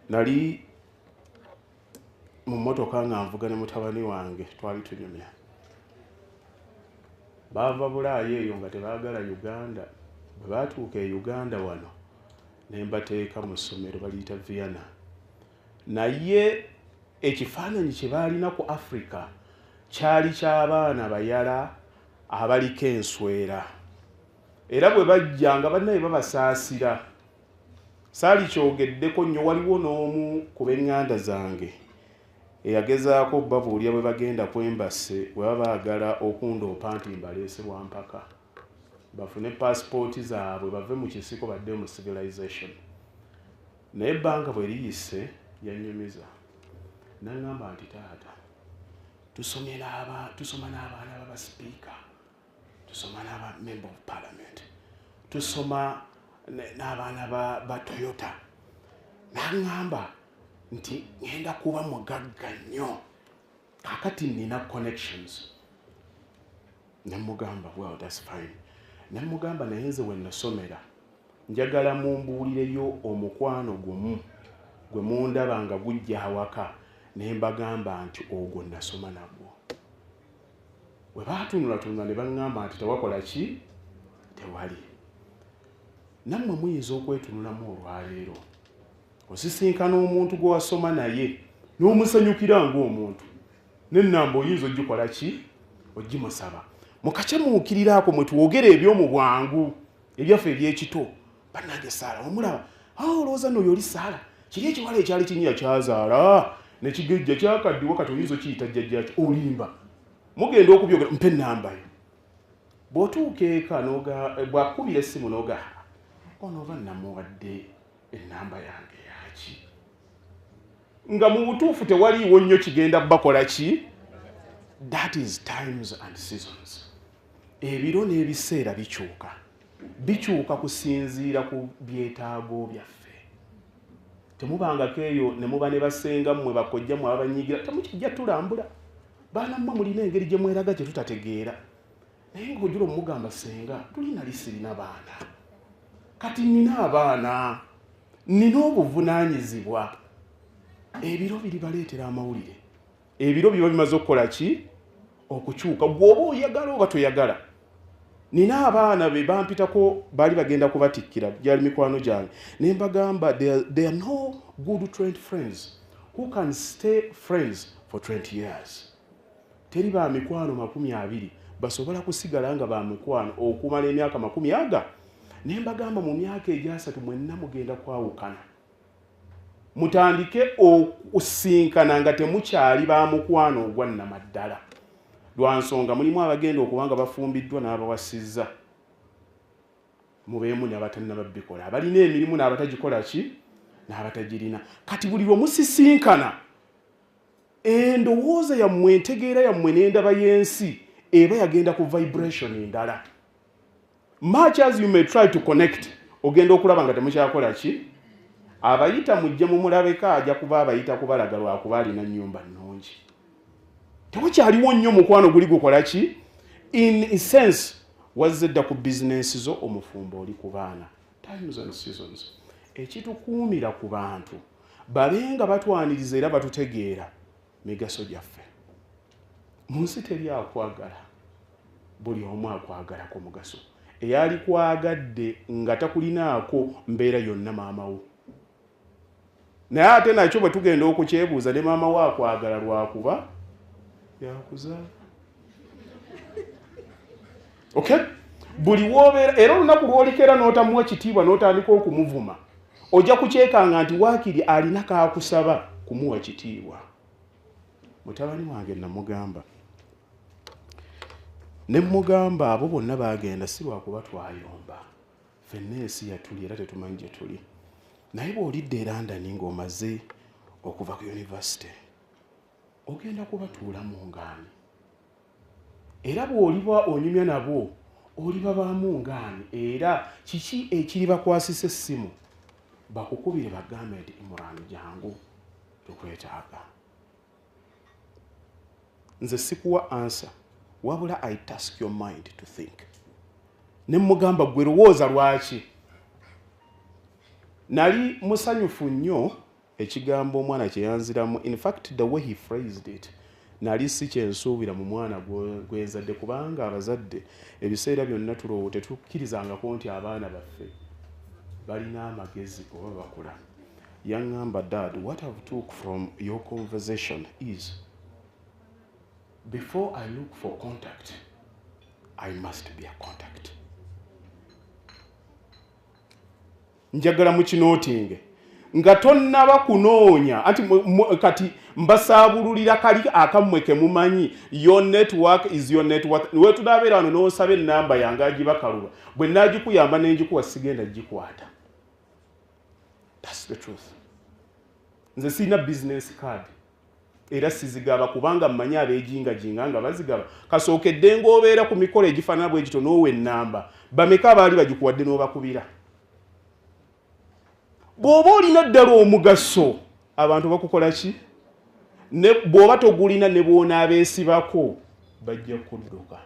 nali mu mmotoka nga nvuga ne mutabani wange twali tunyumya baava Bulaaya eyo nga tebaagala Uganda bwe baatuuka e Uganda wano ne mbateeka mu ssomero baliyita Viana naye ekifaananyi kye baalina ku Africa kyali ky'abaana bayala abaliko enswera era bwe bajja nga bannaye babasaasira saali kyogeddeko nnyo waliwo n'omu ku b'eŋŋanda zange eyagezaako babuulya bwe bagenda kwembase bwe baba baagala okundoopa nti mbaleese Lwampaka bafune paasipooti zaabwe bave mu kisiko badde mu civilization naye ebbanga bwe liyise yannyumiza n'aŋŋamba nti taata tusoma n'abaana b'abasipiika tusoma n'aba member of parliament tusoma n'abaana ba Toyota n'aŋŋamba nti ngenda kuba mugagga nnyo kakati nina connections nemugamba well that's fine nemugamba naye nze we nasomera njagala mumbuulireyo omukwano gumu gwe mundaba nga gujja awaka ne mbagamba nti ogwo nasoma nagwo bwe baatunulatunula ne baŋŋamba nti tewakola ki tewali nammwe muyinza okwetunulamu olwaleero osisinkana omuntu gwe wasoma naye n'omusanyukira ng'omuntu n'ennamba oyinza ogikola ki ogimusaba mukakyemuukiriraako mwe tuwogera eby'omu bwangu ebyaffe eby'ekito bannange Saala omulaba olowooza nno oli Saala kiri ekiwala ekyali kinyiya kyazaala ne kigejja kyakaddiwa kati oyinza okiyita jjajjaki olimba mugenda okubyogera mpe ennamba yo bw'otuuka eka bw'akubira essimu n'oga ono oba namuwadde ennamba yange yaki nga mu butuufu tewaliiwo nnyo kigenda bakola ki. That is times and seasons. Ebiro n'ebiseera bikyuka kusinziira ku byetaago byaffe. Temubangako eyo ne muba ne basenga mmwe bakojja mu abanyigira temukijja tulambula baana mmwe mulina engeri gye mweraga gye tutategeera naye ng'ojula omugamba senga tulina lisirina baana kati nina abaana nina obuvunaanyizibwa ebiro biribaleetera amawulire ebiro biba bimaze okukola ki okukyuka gwoba oyagala oba toyagala nina abaana be bampitako baali bagenda kubatikkira gyali mikwano gyange ne mbagamba they are no good trained friends who can stay friends for 20 years teri ba mikwano 20 basobola kusigala nga ba mikwano okumala emyaka 40 ne mbagamba mu myaka egyasatu mwenna mugenda kwawukana mutandike okusinkana nga temukyali ba mukwano ogwannamaddala lwa nsonga mulimu abagenda okubanga bafumbiddwa n'abawasizza mubeemu n'abatannababikola abalina emirimu n'abatagikola ki n'abatagirina kati buli lwe musisinkana endowooza yammwe entegeera yammwe n'endaba y'ensi eba yagenda ku vibration endala much as you may try to connect ogenda okulaba nga temukyakola ki abayita mujje mumulabeka ajja kuba abayita kubalaga lwakuba alina nnyumba nnungi tewakyaliwo nnyo mukwano guli gukola ki in a sense wazze dda ku bizinesi zo omufumbo oli ku baana times and seasons ekitukuumira ku bantu babenga batwaniriza era batutegeera migaso gyaffe mu nsi teri akwagala buli omu akwagala ku mugaso eyali kwagadde nga takulinaako mbeera yonna maamawo naye ate nakyo bwe tugenda okukyebuuza ne maama wo akwagala lwakuba yakuzaala okay buli wobeera era olunaku lw'olikera n'otamuwa kitiibwa n'otandika okumuvuma ojja kukyekanga nti waakiri alina kaakusaba kumuwa kitiibwa mutabani wange namugamba ne mugamba abo bonna bagenda si lwakuba twayomba ffenna ensi yatuli era tetumanyi gye tuli naye bw'olidde e London ng'omaze okuva ku university ogenda kubatuula mu ngaani era bw'oliba onyumya nabo oliba baamu ngaani era kiki ekiri bakwasisa essimu bakukubire bagambe nti Imran jangu tukwetaaga nze sikuwa answer wabula I task your mind to think ne mugamba gwe lowooza lwaki nali musanyufu nnyo ekigambo omwana kye yanziramu, in fact the way he phrased it, nali si kyensuubira mu mwana gwenzadde, kubanga abazadde ebiseera byonna tetukkirizangako nti abaana baffe balina amagezi oba bakula. Yaŋŋamba, Dad, what I've took from your conversation is, before I look for contact, I must be a contact. Njagala mukinootinge nga tonnaba kunoonya anti kati mbasaabululira kali akammwe ke mumanyi, your network is your network. We tunabeera wano n'osaba ennamba yange agibakaluba, bwe naagikuyamba n'engikuwa sigenda gikwata. That's the truth. Nze sina business card era sizigaba kubanga mmanyi abeejingajinga nga bazigaba. Kasookedde ng'obeera ku mikolo egifaanana bwe gito n'owa ennamba, bameka baali bagikuwadde n'obakubira. Bw'oba olina ddala omugaso abantu bakukola ki? Bw'oba togulina ne bw'onaabeesibako bajja kudduka.